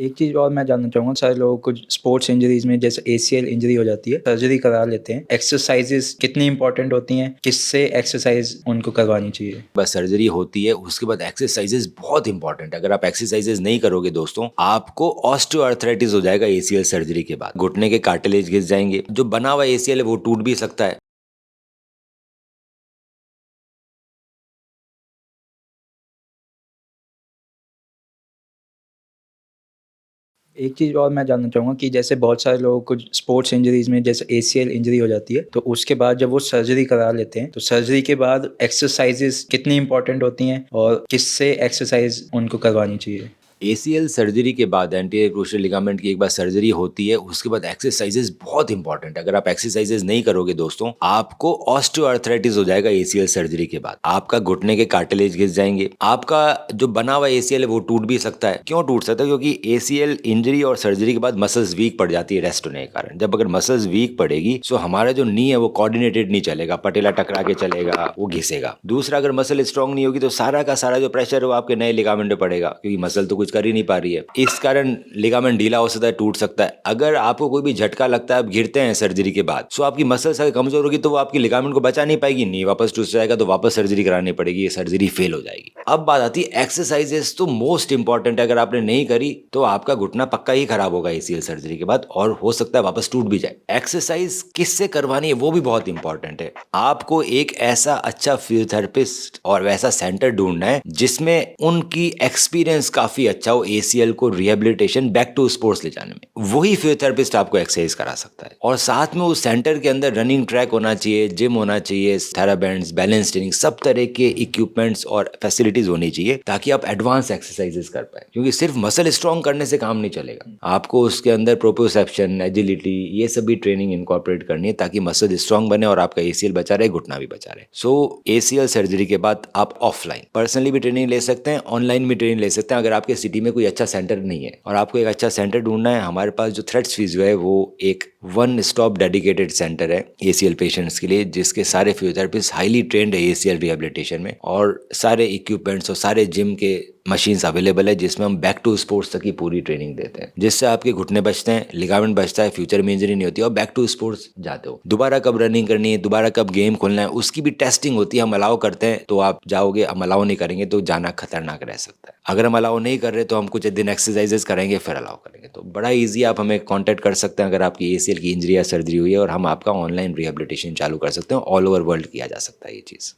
एक चीज़ और मैं जानना चाहूँगा, सारे लोगों को स्पोर्ट्स इंजरीज़ में जैसे एसीएल इंजरी हो जाती है, सर्जरी करा लेते हैं। एक्सरसाइज़ेज़ कितनी इम्पोर्टेंट होती हैं? किससे एक्सरसाइज़ उनको करवानी चाहिए? बस सर्जरी होती है, उसके बाद एक्सरसाइजेज बहुत इंपॉर्टेंट है। अगर आप एक्सरसाइजेज नहीं करोगे दोस्तों, आपको ऑस्टियोआर्थराइटिस हो जाएगा एसीएल सर्जरी के बाद। घुटने के कार्टिलेज घिस जाएंगे, जो बना हुआ एसीएल है वो टूट भी सकता है। एक चीज़ और मैं जानना चाहूँगा कि जैसे बहुत सारे लोगों को स्पोर्ट्स इंजरीज़ में जैसे एसीएल इंजरी हो जाती है, तो उसके बाद जब वो सर्जरी करा लेते हैं, तो सर्जरी के बाद एक्सरसाइज़ेज़ कितनी इम्पोर्टेंट होती हैं और किससे एक्सरसाइज़ उनको करवानी चाहिए? एसीएल सर्जरी के बाद एंटीरियर क्रूशियल लिगामेंट की एक बार सर्जरी होती है, उसके बाद एक्सरसाइजेज बहुत इंपॉर्टेंट है। अगर आप एक्सरसाइजेज नहीं करोगे दोस्तों, आपको ऑस्टियोआर्थराइटिस हो जाएगा एसीएल सर्जरी के बाद। आपका घुटने के कार्टिलेज घिस जाएंगे, आपका जो बना हुआ एसीएल है वो टूट भी सकता है। क्यों टूट सकता है? क्योंकि एसीएल इंजरी और सर्जरी के बाद मसल्स वीक पड़ जाती है रेस्ट होने के कारण। जब अगर मसल्स वीक पड़ेगी तो हमारा जो नी है वो कोऑर्डिनेटेड नहीं चलेगा, पटेला टकरा के चलेगा, वो घिसेगा। दूसरा, अगर मसल स्ट्रांग नहीं होगी तो सारा का सारा जो प्रेशर है वो आपके नए लिगामेंट पे पड़ेगा, क्योंकि मसल तो कुछ कर ही नहीं पा रही है। इस कारण लिगामेंट ढीला हो सकता है, टूट सकता है। अगर आपको कोई भी झटका लगता है, आप गिरते हैं सर्जरी के बाद, तो आपकी मसल्स अगर कमजोर होगी तो वो आपकी लिगामेंट को बचा नहीं पाएगी, नी वापस टूट जाएगा, तो वापस सर्जरी करानी पड़ेगी, ये सर्जरी फेल हो जाएगी। अब बात आती है एक्सरसाइजेस, तो मोस्ट इंपॉर्टेंट है। अगर आपने नहीं करी तो आपका घुटना पक्का ही खराब होगा एसीएल सर्जरी के बाद, और हो सकता है वापस टूट भी जाए। एक्सरसाइज किससे करवानी है वो भी बहुत इंपॉर्टेंट है। आपको एक ऐसा अच्छा फिजियोथेरेपिस्ट और वैसा सेंटर ढूंढना है जिसमें उनकी एक्सपीरियंस काफी अच्छा हो एसीएल को रिहेबिलिटेशन बैक टू स्पोर्ट्स ले जाने में। वही फिजियोथेरेपिस्ट आपको एक्सरसाइज करा सकता है। और साथ में उस सेंटर के अंदर रनिंग ट्रैक होना चाहिए, जिम होना चाहिए, थेराबैंड्स, बैलेंस ट्रेनिंग, सब तरह के इक्विपमेंट्स और फैसिलिटीज होनी चाहिए, ताकि आप एडवांस एक्सरसाइजेस कर पाए। क्योंकि सिर्फ मसल स्ट्रॉन्ग करने से काम नहीं चलेगा, आपको उसके अंदर प्रोप्रियोसेप्शन, एजिलिटी, ये सभी ट्रेनिंग इनकॉर्पोरेट करनी है, ताकि मसल स्ट्रॉन्ग बने और आपका एसीएल बचा रहे, घुटना भी बचा रहे। सो एसीएल सर्जरी के बाद आप ऑफलाइन पर्सनली भी ट्रेनिंग ले सकते हैं, ऑनलाइन भी ट्रेनिंग ले सकते हैं। अगर आपके सिटी में कोई अच्छा सेंटर नहीं है और आपको एक अच्छा सेंटर ढूंढना है, हमारे पास जो थ्रेड्स फिजियो है वो एक वन स्टॉप डेडिकेटेड सेंटर है एसीएल पेशेंट्स के लिए, जिसके सारे फिजियोथेरेपिस्ट हाईली ट्रेंड है एसीएल रिहेबिलिटेशन में, और सारे इक्विपमेंट्स और सारे जिम के मशीन्स अवेलेबल है, जिसमें हम बैक टू स्पोर्ट्स तक की पूरी ट्रेनिंग देते हैं, जिससे आपके घुटने बचते हैं, लिगामेंट बचता है, फ्यूचर में इंजरी नहीं होती, और बैक टू स्पोर्ट्स जाते हो। दोबारा कब रनिंग करनी है, दोबारा कब गेम खोलना है, उसकी भी टेस्टिंग होती है। हम अलाउ करते हैं तो आप जाओगे, हम अलाउ नहीं करेंगे तो जाना खतरनाक रह सकता है। अगर हम अलाउ नहीं कर रहे तो हम कुछ दिन एक्सरसाइजेस करेंगे, फिर अलाउ करेंगे। तो बड़ा ईजी, आप हमें कॉन्टैक्ट कर सकते हैं अगर आपकी एसीएल की इंजरी या सर्जरी हुई है, और हम आपका ऑनलाइन रिहेबिलिटेशन चालू कर सकते हैं। ऑल ओवर वर्ल्ड किया जा सकता है ये चीज़।